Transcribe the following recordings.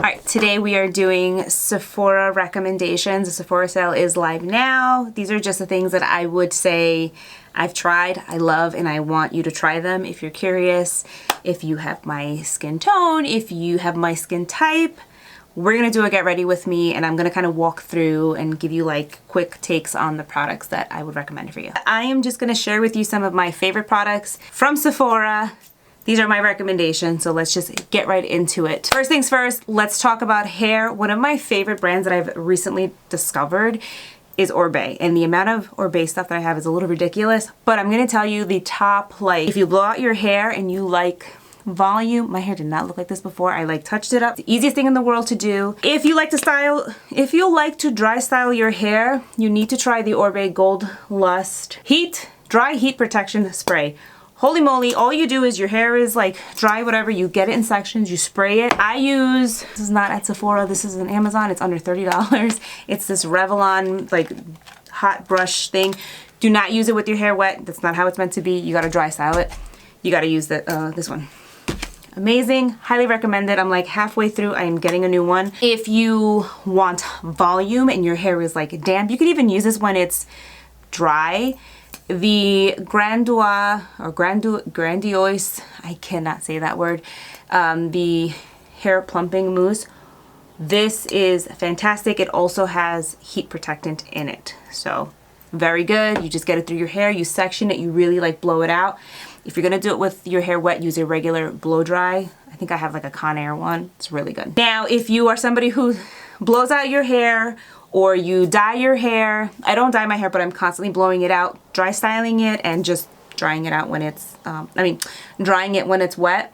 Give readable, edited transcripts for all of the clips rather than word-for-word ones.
Alright, today we are doing Sephora recommendations. The Sephora sale is live now. These are just the things that I would say I've tried, I love, and I want you to try them if you're curious. If you have my skin tone, if you have my skin type, we're going to do a get ready with me, and I'm going to kind of walk through and give you like quick takes on the products that I would recommend for you. I am just going to share with you some of my favorite products from Sephora. These are my recommendations, so let's just get right into it. First things first, let's talk about hair. One of my favorite brands that I've recently discovered is Oribe, and the amount of Oribe stuff that I have is a little ridiculous, but I'm gonna tell you the top, like, if you blow out your hair and you like volume, my hair did not look like this before. I like touched it up. The easiest thing in the world to do. If you like to dry style your hair, you need to try the Oribe Gold Lust Dry Heat Protection Spray. Holy moly, all you do is your hair is like dry, whatever, you get it in sections, you spray it. This is not at Sephora, this is on Amazon, it's under $30. It's this Revlon like hot brush thing. Do not use it with your hair wet, that's not how it's meant to be. You gotta dry style it. You gotta use this one. Amazing, highly recommended. I'm like halfway through, I am getting a new one. If you want volume and your hair is like damp, you could even use this when it's dry. The Grandiose, I cannot say that word, the hair plumping mousse, this is fantastic. It also has heat protectant in it, so very good. You just get it through your hair, you section it, you really like blow it out. If you're gonna do it with your hair wet, use a regular blow dry. I think I have like a Conair one, it's really good. Now if you are somebody who blows out your hair or you dye your hair, I don't dye my hair, but I'm constantly blowing it out, dry styling it, and just drying it out when it's, drying it when it's wet.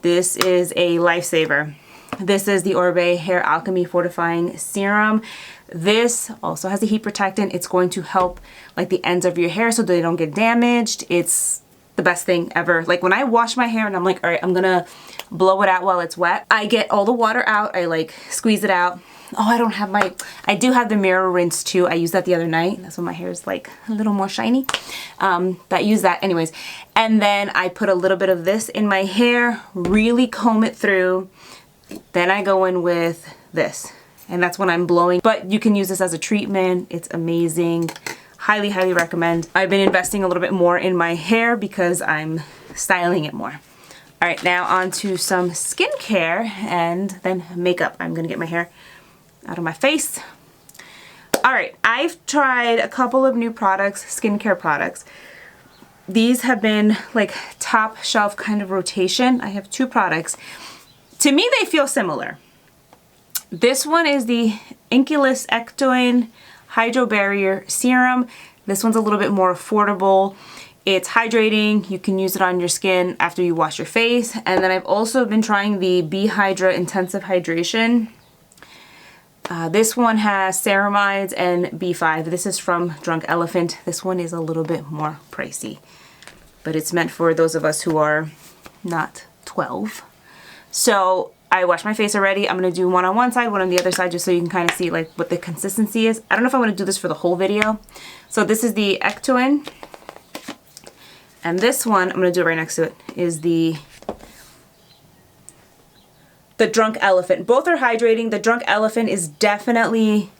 This is a lifesaver. This is the Oribe Hair Alchemy Fortifying Serum. This also has a heat protectant. It's going to help like the ends of your hair so they don't get damaged. It's the best thing ever. Like when I wash my hair and I'm like, all right, I'm gonna blow it out while it's wet, I get all the water out, I like squeeze it out. Oh, I do have the mirror rinse too. I used that the other night. That's when my hair is like a little more shiny. But use that anyways. And then I put a little bit of this in my hair, really comb it through. Then I go in with this, and that's when I'm blowing. But you can use this as a treatment. It's amazing. Highly, highly recommend. I've been investing a little bit more in my hair because I'm styling it more. All right, now on to some skincare and then makeup. I'm gonna get my hair out of my face. All right, I've tried a couple of new products, skincare products. These have been like top shelf kind of rotation. I have two products. To me, they feel similar. This one is the Inkeylist Ection Hydro Barrier Serum. This one's a little bit more affordable. It's hydrating. You can use it on your skin after you wash your face. And then I've also been trying the B Hydra Intensive Hydration. This one has ceramides and B5. This is from Drunk Elephant. This one is a little bit more pricey, but it's meant for those of us who are not 12. So I washed my face already. I'm gonna do one on one side, one on the other side, just so you can kind of see like what the consistency is. I don't know if I'm gonna do this for the whole video. So this is the Ection, and this one, I'm gonna do it right next to it, is the Drunk Elephant. Both are hydrating. The Drunk Elephant is definitely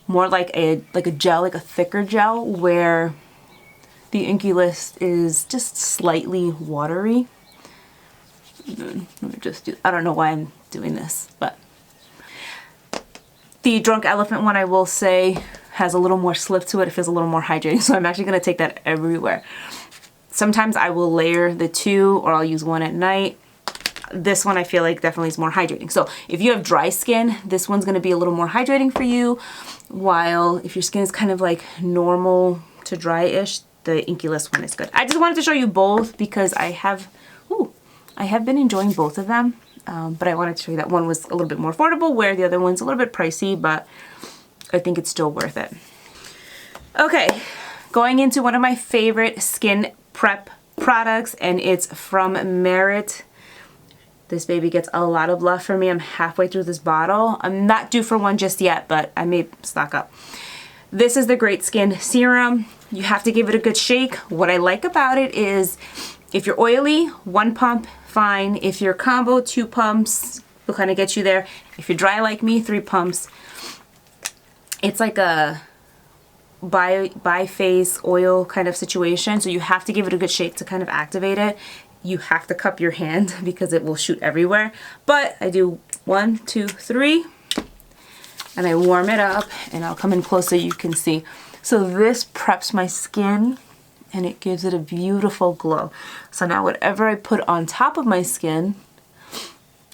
more like a gel, like a thicker gel, where the Inkeylist is just slightly watery. Let me just do, I don't know why I'm doing this, but the Drunk Elephant one, I will say, has a little more slip to it. It feels a little more hydrating, so I'm actually going to take that everywhere. Sometimes I will layer the two, or I'll use one at night. This one I feel like definitely is more hydrating. So if you have dry skin, this one's going to be a little more hydrating for you, while if your skin is kind of like normal to dry-ish, the Inkeylist one is good. I just wanted to show you both because I have been enjoying both of them, but I wanted to show you that one was a little bit more affordable, where the other one's a little bit pricey, but I think it's still worth it. Okay, going into one of my favorite skin prep products, and it's from Merit. This baby gets a lot of love from me. I'm halfway through this bottle. I'm not due for one just yet, but I may stock up. This is the Great Skin Serum. You have to give it a good shake. What I like about it is if you're oily, one pump, fine. If you're combo, 2 pumps, will kind of get you there. If you're dry like me, 3 pumps. It's like a bi-phase oil kind of situation, so you have to give it a good shake to kind of activate it. You have to cup your hand because it will shoot everywhere. But I do 1, 2, 3, and I warm it up, and I'll come in close so you can see. So this preps my skin and it gives it a beautiful glow. So now whatever I put on top of my skin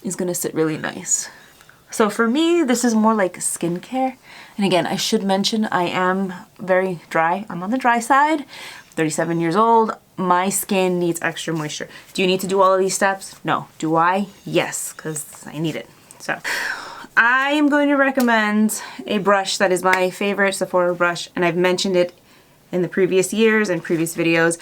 is gonna sit really nice. So for me, this is more like skincare. And again, I should mention I am very dry. I'm on the dry side, 37 years old. My skin needs extra moisture. Do you need to do all of these steps? No. Do I? Yes, because I need it. So I am going to recommend a brush that is my favorite Sephora brush, and I've mentioned it in the previous years and previous videos.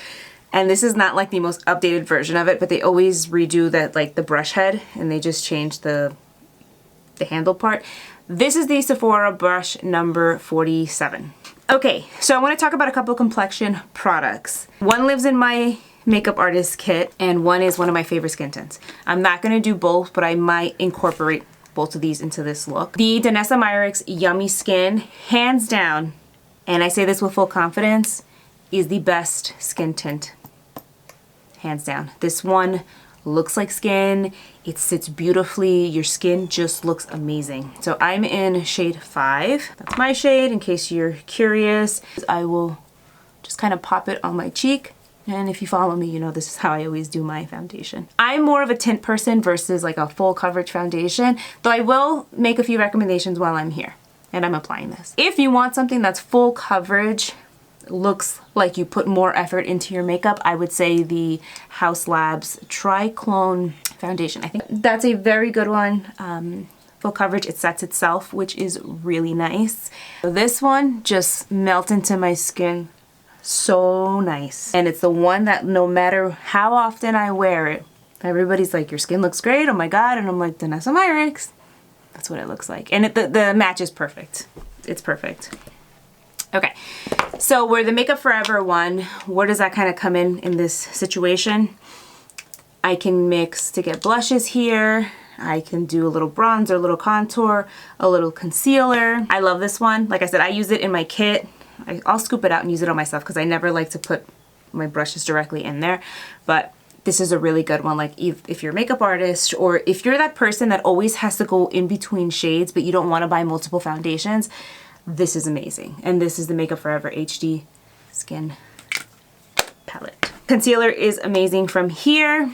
And this is not like the most updated version of it, but they always redo that, like the brush head, and they just change the handle part. This is the Sephora brush number 47. Okay, so I want to talk about a couple of complexion products. One lives in my makeup artist kit, and one is one of my favorite skin tints. I'm not going to do both, but I might incorporate both of these into this look. The Danessa Myricks Yummy Skin, hands down, and I say this with full confidence, is the best skin tint. Hands down. This one looks like skin, it sits beautifully, your skin just looks amazing. So I'm in shade 5. That's my shade in case you're curious. I will just kind of pop it on my cheek, and if you follow me, you know this is how I always do my foundation. I'm more of a tint person versus like a full coverage foundation, though I will make a few recommendations while I'm here and I'm applying this. If you want something that's full coverage, looks like you put more effort into your makeup, I would say the Haus Labs Triclone foundation. I think that's a very good one. Full coverage, it sets itself, which is really nice. This one just melts into my skin so nice. And it's the one that no matter how often I wear it, everybody's like, your skin looks great, oh my god, and I'm like, Danessa Myricks. That's what it looks like. And the match is perfect. It's perfect. Okay, so where the Makeup Forever one, where does that kind of come in this situation? I can mix to get blushes here. I can do a little bronzer, a little contour, a little concealer. I love this one. Like I said, I use it in my kit. I'll scoop it out and use it on myself because I never like to put my brushes directly in there. But this is a really good one. Like if you're a makeup artist, or if you're that person that always has to go in between shades but you don't want to buy multiple foundations, this is amazing. And this is the Makeup Forever HD Skin Palette. Concealer is amazing from here.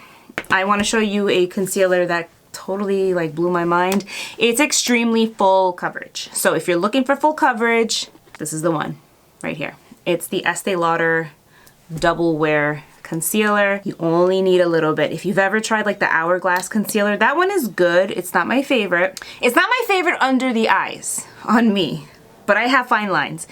I want to show you a concealer that totally like blew my mind. It's extremely full coverage. So if you're looking for full coverage, this is the one right here. It's the Estee Lauder Double Wear Concealer. You only need a little bit. If you've ever tried like the Hourglass concealer, that one is good. It's not my favorite. It's not my favorite under the eyes on me, but I have fine lines.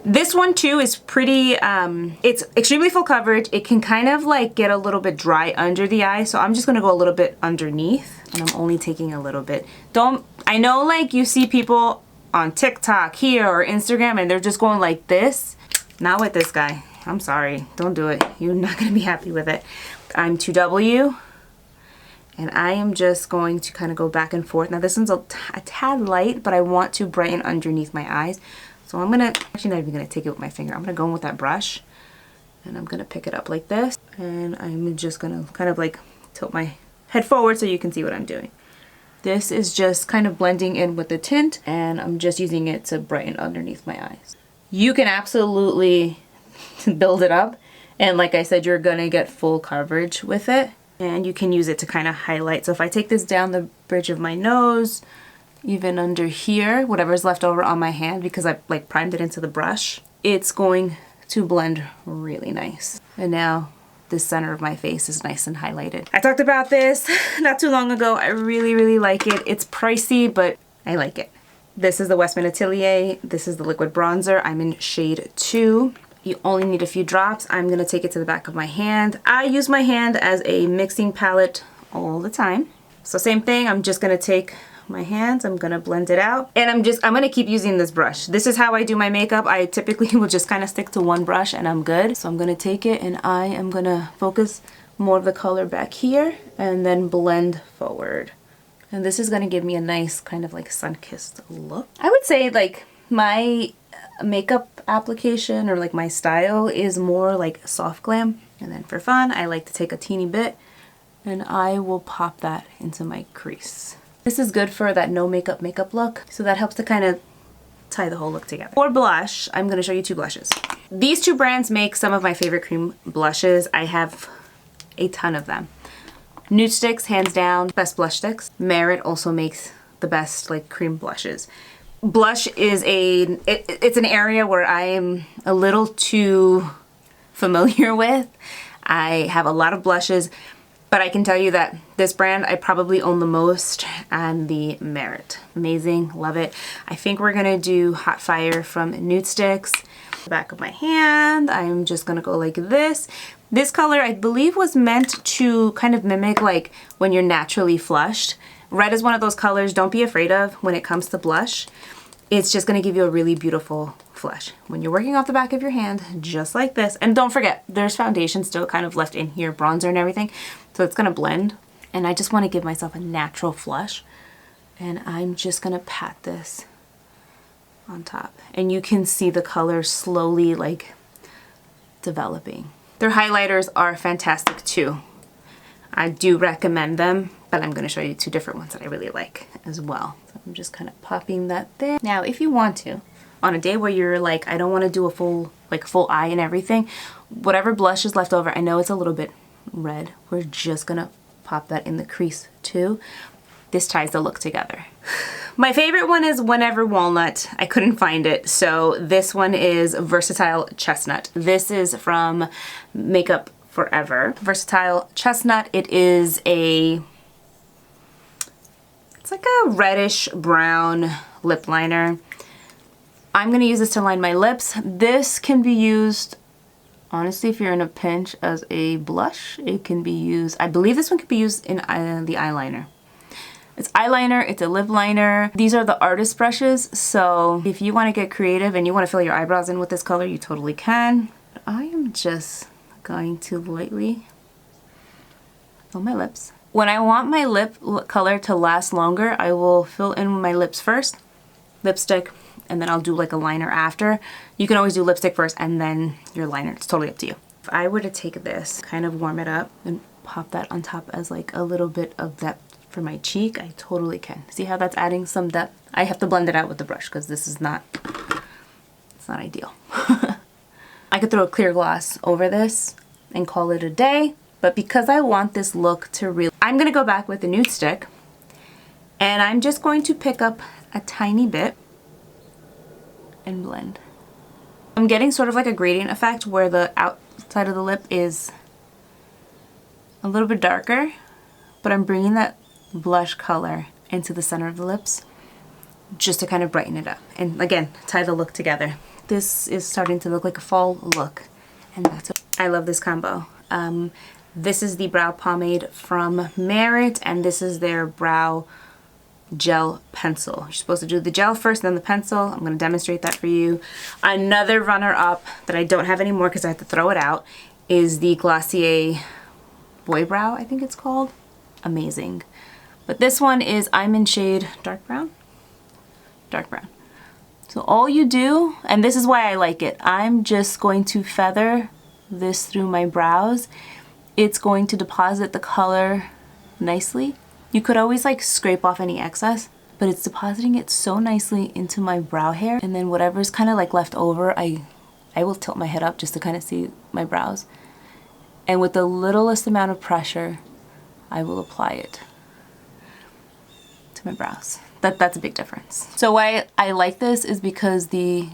This one too is pretty, it's extremely full coverage. It can kind of like get a little bit dry under the eye, so I'm just gonna go a little bit underneath, and I'm only taking a little bit. I know like you see people on TikTok here or Instagram and they're just going like this. Not with this guy. I'm sorry, don't do it. You're not gonna be happy with it. I'm 2W. And I am just going to kind of go back and forth. Now this one's a tad light, but I want to brighten underneath my eyes. So I'm gonna, actually not even gonna take it with my finger. I'm gonna go in with that brush and I'm gonna pick it up like this. And I'm just gonna kind of like tilt my head forward so you can see what I'm doing. This is just kind of blending in with the tint, and I'm just using it to brighten underneath my eyes. You can absolutely build it up. And like I said, you're gonna get full coverage with it. And you can use it to kind of highlight. So if I take this down the bridge of my nose, even under here, whatever's left over on my hand, because I like primed it into the brush, it's going to blend really nice. And now the center of my face is nice and highlighted. I talked about this not too long ago. I really, really like it. It's pricey, but I like it. This is the Westman Atelier. This is the liquid bronzer. I'm in shade 2. You only need a few drops. I'm gonna take it to the back of my hand. I use my hand as a mixing palette all the time. So same thing, I'm just gonna take my hands, I'm gonna blend it out, and I'm gonna keep using this brush. This is how I do my makeup. I typically will just kind of stick to one brush and I'm good. So I'm gonna take it and I am gonna focus more of the color back here and then blend forward. And this is going to give me a nice kind of like sun-kissed look. I would say like my makeup application or like my style is more like soft glam. And then for fun, I like to take a teeny bit and I will pop that into my crease. This is good for that no makeup look. So that helps to kind of tie the whole look together. For blush, I'm going to show you two blushes. These two brands make some of my favorite cream blushes. I have a ton of them. NudeStix, hands down, best blush sticks. Merit also makes the best like cream blushes. Blush is it's an area where I am a little too familiar with. I have a lot of blushes, but I can tell you that this brand I probably own the most, and the Merit. Amazing, love it. I think we're gonna do Hot Fire from NudeStix. The back of my hand, I'm just gonna go like this. This color I believe was meant to kind of mimic like when you're naturally flushed. Red is one of those colors don't be afraid of when it comes to blush. It's just gonna give you a really beautiful flush when you're working off the back of your hand, just like this. And don't forget, there's foundation still kind of left in here, bronzer and everything, so it's gonna blend. And I just wanna give myself a natural flush. And I'm just gonna pat this on top. And you can see the color slowly like developing. Their highlighters are fantastic too. I do recommend them, but I'm gonna show you two different ones that I really like as well. So I'm just kind of popping that there. Now, if you want to, on a day where you're like, I don't want to do a full eye and everything, whatever blush is left over, I know it's a little bit red, we're just gonna pop that in the crease too. This ties the look together. My favorite one is Whenever Walnut. I couldn't find it, so this one is Versatile Chestnut. This is from Makeup Forever. Versatile Chestnut. It is it's like a reddish brown lip liner. I'm gonna use this to line my lips. This can be used, honestly, if you're in a pinch, as a blush. It can be used, I believe this one could be used in the eyeliner. It's eyeliner, it's a lip liner. These are the artist brushes, so if you want to get creative and you want to fill your eyebrows in with this color, you totally can. I am just going to lightly fill my lips. When I want my lip color to last longer, I will fill in my lips first, lipstick, and then I'll do like a liner after. You can always do lipstick first and then your liner. It's totally up to you. If I were to take this, kind of warm it up and pop that on top as like a little bit of depth for my cheek, I totally can. See how that's adding some depth? I have to blend it out with the brush because this is not, it's not ideal. I could throw a clear gloss over this and call it a day, but because I want this look to really, I'm gonna go back with the NudeStix and I'm just going to pick up a tiny bit and blend. I'm getting sort of like a gradient effect where the outside of the lip is a little bit darker, but I'm bringing that blush color into the center of the lips just to kind of brighten it up and again tie the look together. This is starting to look like a fall look, and that's it. I love this combo. This is the brow pomade from Merit, and this is their brow gel pencil. You're supposed to do the gel first, then the pencil. I'm going to demonstrate that for you. Another runner-up that I don't have anymore because I have to throw it out is the Glossier Boy Brow, I think it's called. Amazing. But this one is, I'm in shade dark brown. Dark brown. So all you do, and this is why I like it, I'm just going to feather this through my brows. It's going to deposit the color nicely. You could always like scrape off any excess, but it's depositing it so nicely into my brow hair. And then whatever's kind of like left over, I will tilt my head up just to kind of see my brows. And with the littlest amount of pressure, I will apply it to my brows. That's a big difference. So why I like this is because the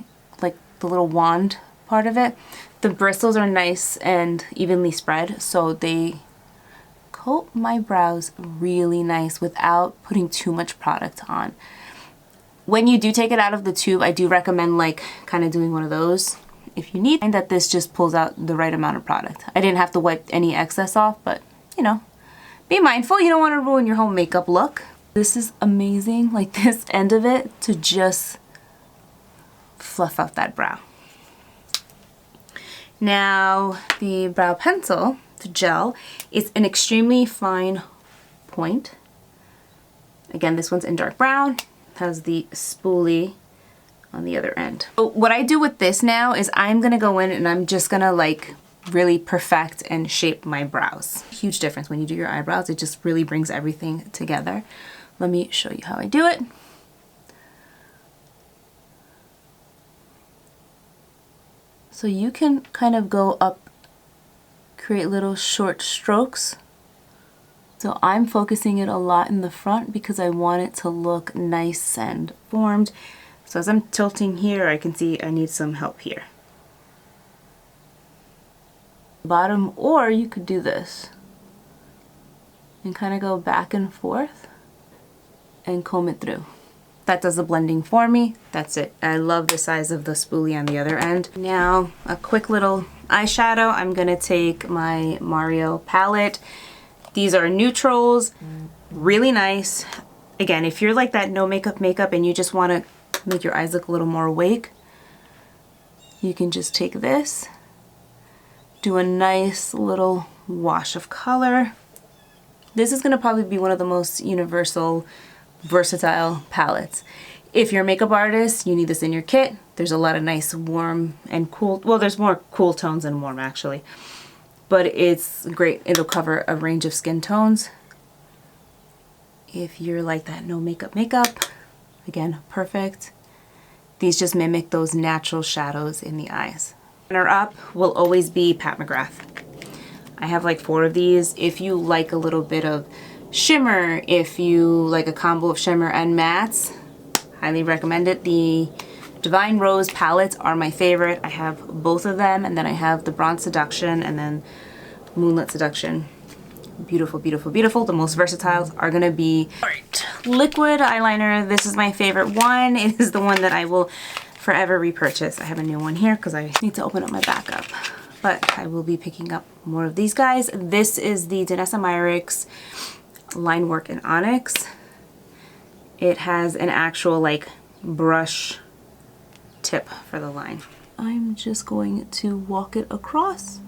little wand part of it, the bristles are nice and evenly spread, so they coat my brows really nice without putting too much product on. When you do take it out of the tube, I do recommend like kind of doing one of those if you need, and that this just pulls out the right amount of product. I didn't have to wipe any excess off, but you know, be mindful, you don't want to ruin your whole makeup look. This is amazing, like this end of it, to just fluff out that brow. Now the brow pencil, the gel, is an extremely fine point. Again, this one's in dark brown, has the spoolie on the other end. So what I do with this now is I'm gonna go in and I'm just gonna like really perfect and shape my brows. Huge difference when you do your eyebrows. It just really brings everything together. Let me show you how I do it. So you can kind of go up, create little short strokes. So I'm focusing it a lot in the front because I want it to look nice and formed. So as I'm tilting here, I can see I need some help here. Bottom, or you could do this and kind of go back and forth and comb it through. That does the blending for me. That's it. I love the size of the spoolie on the other end. Now, a quick little eyeshadow. I'm gonna take my Mario palette. These are neutrals, really nice. Again, if you're like that no makeup and you just wanna make your eyes look a little more awake, you can just take this, do a nice little wash of color. This is gonna probably be one of the most universal, versatile palettes. If you're a makeup artist, you need this in your kit. There's a lot of nice warm and cool, well, there's more cool tones than warm actually, but it's great. It'll cover a range of skin tones. If you're like that no makeup, again, perfect. These just mimic those natural shadows in the eyes. Runner up will always be Pat McGrath. I have like 4 of these. If you like a little bit of shimmer, if you like a combo of shimmer and mattes, highly recommend it. The Divine Rose palettes are my favorite. I have both of them, and then I have the Bronze Seduction and then Moonlit Seduction. Beautiful, beautiful, beautiful. The most versatile are gonna be liquid eyeliner. This is my favorite one. It is the one that I will forever repurchase. I have a new one here because I need to open up my backup, but I will be picking up more of these guys. This is the Danessa Myricks Line Work in Onyx. It has an actual like brush tip for the line. I'm just going to walk it across.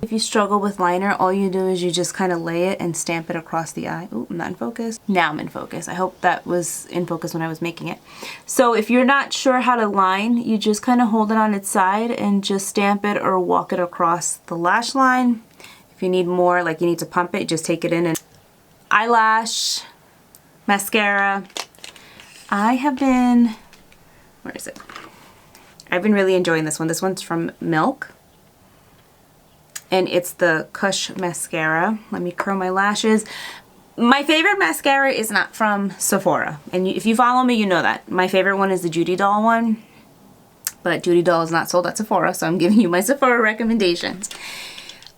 If you struggle with liner, all you do is you just kind of lay it and stamp it across the eye. Oh, I'm not in focus. Now I'm in focus. I hope that was in focus when I was making it. So if you're not sure how to line, you just kind of hold it on its side and just stamp it or walk it across the lash line. If you need more, like you need to pump it, just take it in. And eyelash, mascara. I have been, where is it? I've been really enjoying this one. This one's from Milk. And it's the Kush mascara. Let me curl my lashes. My favorite mascara is not from Sephora. And if you follow me, you know that. My favorite one is the Judy Doll one. But Judy Doll is not sold at Sephora, so I'm giving you my Sephora recommendations.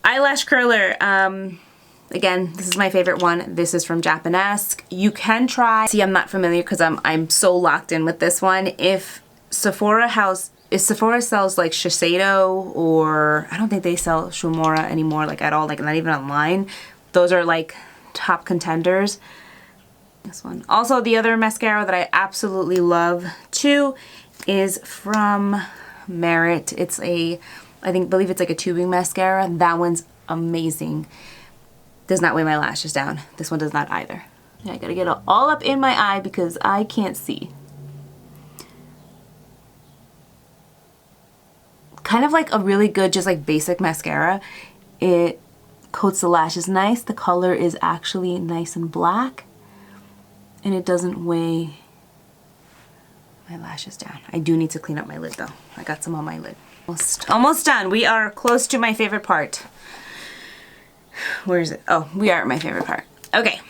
Eyelash curler. Again, this is my favorite one. This is from Japanesque. You can try. See, I'm not familiar because I'm so locked in with this one. If Sephora sells like Shiseido, or I don't think they sell Shumora anymore, like at all, like not even online. Those are like top contenders. This one. Also, the other mascara that I absolutely love too is from Merit. It's a, believe it's like a tubing mascara. That one's amazing. Does not weigh my lashes down. This one does not either. I gotta get it all up in my eye because I can't see. Kind of like a really good, just like basic mascara. It coats the lashes nice. The color is actually nice and black. And it doesn't weigh my lashes down. I do need to clean up my lid though. I got some on my lid. Almost done. We are close to my favorite part. Where is it? Oh, we are at my favorite part. Okay.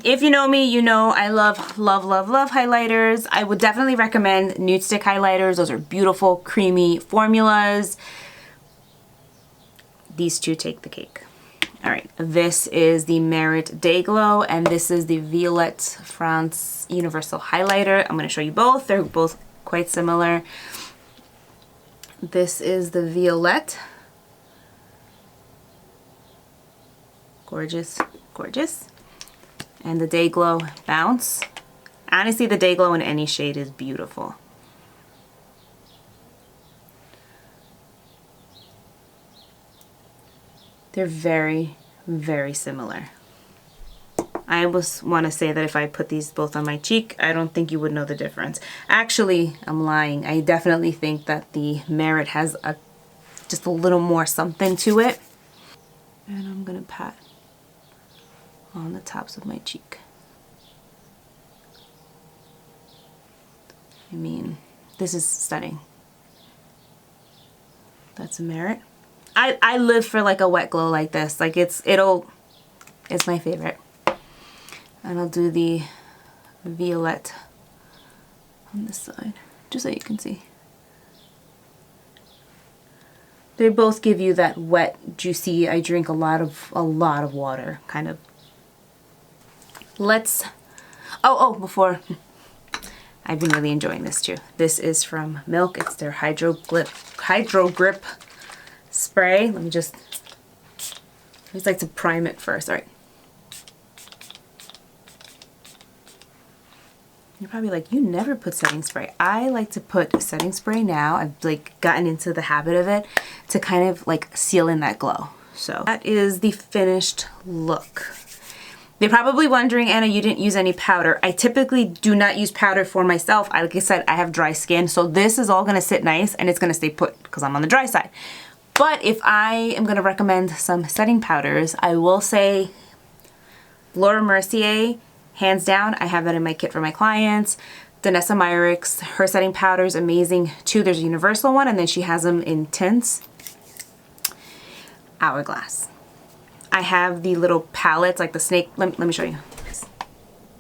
If you know me, you know I love, love, love, love highlighters. I would definitely recommend NudeStix highlighters. Those are beautiful, creamy formulas. These two take the cake. All right, this is the Merit Day Glow, and this is the Violette Fr Universal Highlighter. I'm going to show you both. They're both quite similar. This is the Violette. Gorgeous, gorgeous. And the Day Glow Bounce. Honestly, the Day Glow in any shade is beautiful. They're very, very similar. I almost want to say that if I put these both on my cheek, I don't think you would know the difference. Actually, I'm lying. I definitely think that the Merit has just a little more something to it. And I'm going to pat on the tops of my cheek. I mean, this is stunning. That's a Merit. I live for like a wet glow like this. Like it's my favorite. And I'll do the Violette on this side, just so you can see. They both give you that wet, juicy, I drink a lot of water kind of. Let's, before, I've been really enjoying this too. This is from Milk. It's their Hydro Grip spray. Let me just like to prime it first. All right. You're probably like, you never put setting spray. I like to put setting spray now. I've like gotten into the habit of it to kind of like seal in that glow. So that is the finished look. They're probably wondering, Anna, you didn't use any powder. I typically do not use powder for myself. Like I said, I have dry skin, so this is all gonna sit nice and it's gonna stay put because I'm on the dry side. But if I am gonna recommend some setting powders, I will say Laura Mercier, hands down. I have that in my kit for my clients. Danessa Myricks, her setting powder is amazing too. There's a universal one and then she has them in tints. Hourglass. I have the little palettes like the snake. Let me show you.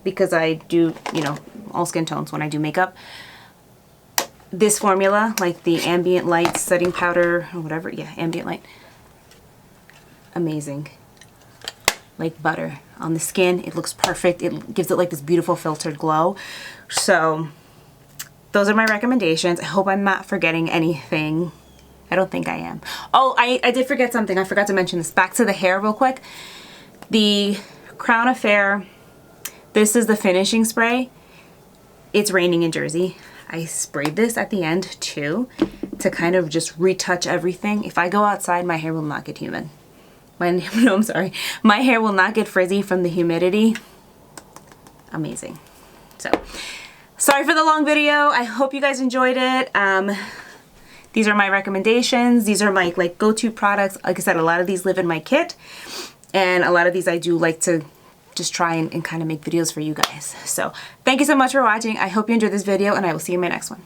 Because I do, you know, all skin tones when I do makeup. This formula, like the Ambient Light setting powder or whatever. Yeah, Ambient Light. Amazing. Like butter on the skin. It looks perfect. It gives it like this beautiful filtered glow. So those are my recommendations. I hope I'm not forgetting anything. I don't think I am. Oh, I did forget something. I forgot to mention this. Back to the hair real quick. The Crown Affair, this is the finishing spray. It's raining in Jersey. I sprayed this at the end too to kind of just retouch everything. If I go outside, my hair will not get humid. No, I'm sorry. My hair will not get frizzy from the humidity. Amazing. So, sorry for the long video. I hope you guys enjoyed it. These are my recommendations. These are my like go-to products. Like I said, a lot of these live in my kit. And a lot of these I do like to just try and kind of make videos for you guys. So, thank you so much for watching. I hope you enjoyed this video and I will see you in my next one.